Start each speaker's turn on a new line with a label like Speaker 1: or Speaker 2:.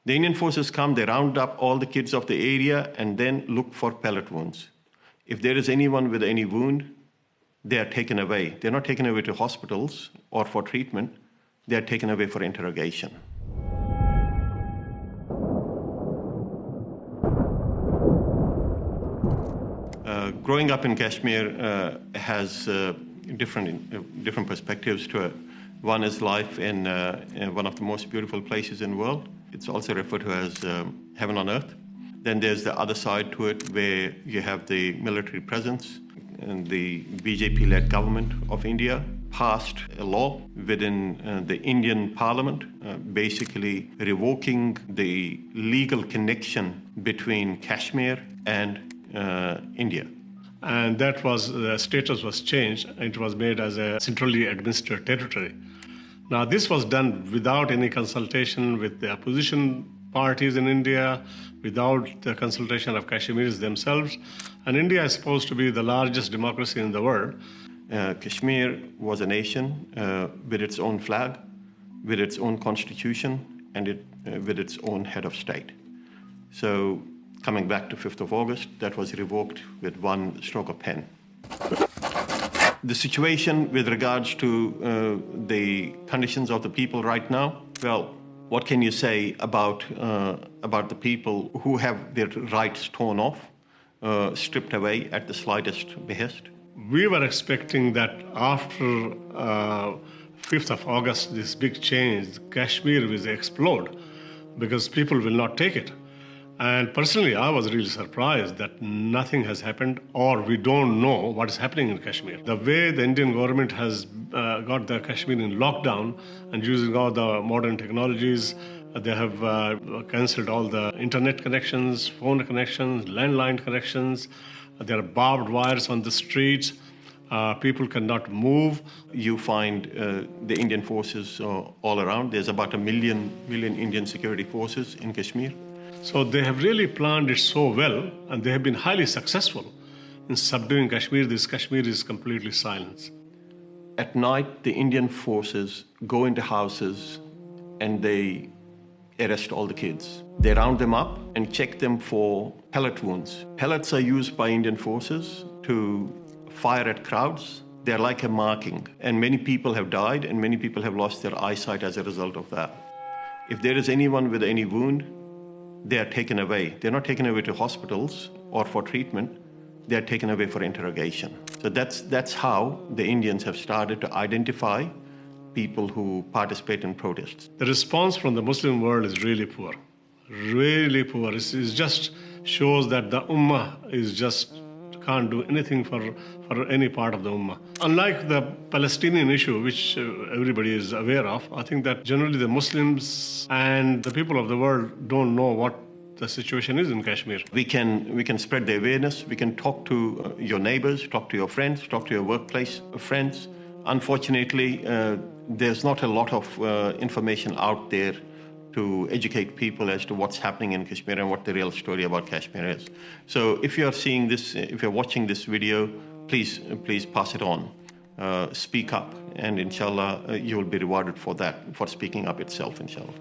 Speaker 1: The Indian forces come, they round up all the kids of the area and then look for pellet wounds. If there is anyone with any wound, they are taken away. They're not taken away to hospitals or for treatment. They are taken away for interrogation. Growing up in Kashmir has different perspectives to it. One is life in one of the most beautiful places in the world. It's also referred to as heaven on earth. Then there's the other side to it where you have the military presence, and the BJP-led government of India passed a law within the Indian Parliament, basically revoking the legal connection between Kashmir and India.
Speaker 2: And that was, the status was changed. It was made as a centrally administered territory. Now, this was done without any consultation with the opposition parties in India, without the consultation of Kashmiris themselves. And India is supposed to be the largest democracy in the world.
Speaker 1: Kashmir was a nation with its own flag, with its own constitution, and with its own head of state. So, coming back to 5th of August, that was revoked with one stroke of pen. The situation with regards to the conditions of the people right now, well, what can you say about the people who have their rights torn off, stripped away at the slightest behest?
Speaker 2: We were expecting that after 5th of August, this big change, Kashmir will explode because people will not take it. And personally, I was really surprised that nothing has happened, or we don't know what is happening in Kashmir. The way the Indian government has got the Kashmir in lockdown and using all the modern technologies, they have cancelled all the internet connections, phone connections, landline connections. There are barbed wires on the streets. People cannot move.
Speaker 1: You find the Indian forces all around. There's about a million Indian security forces in Kashmir.
Speaker 2: So they have really planned it so well, and they have been highly successful in subduing Kashmir. This Kashmir is completely silent.
Speaker 1: At night, the Indian forces go into houses and they arrest all the kids. They round them up and check them for pellet wounds. Pellets are used by Indian forces to fire at crowds. They're like a marking, and many people have died and many people have lost their eyesight as a result of that. If there is anyone with any wound, they are taken away. They're not taken away to hospitals or for treatment. They are taken away for interrogation. So that's how the Indians have started to identify people who participate in protests.
Speaker 2: The response from the Muslim world is really poor. Really poor. It just shows that the Ummah is just can't do anything for any part of the Ummah. Unlike the Palestinian issue, which everybody is aware of, I think that generally the Muslims and the people of the world don't know what the situation is in Kashmir.
Speaker 1: We can spread the awareness. We can talk to your neighbors, talk to your friends, talk to your workplace friends. Unfortunately, there's not a lot of information out there to educate people as to what's happening in Kashmir and what the real story about Kashmir is. So if you're seeing this, if you're watching this video, please pass it on. Speak up, and inshallah, you will be rewarded for that, for speaking up itself, inshallah.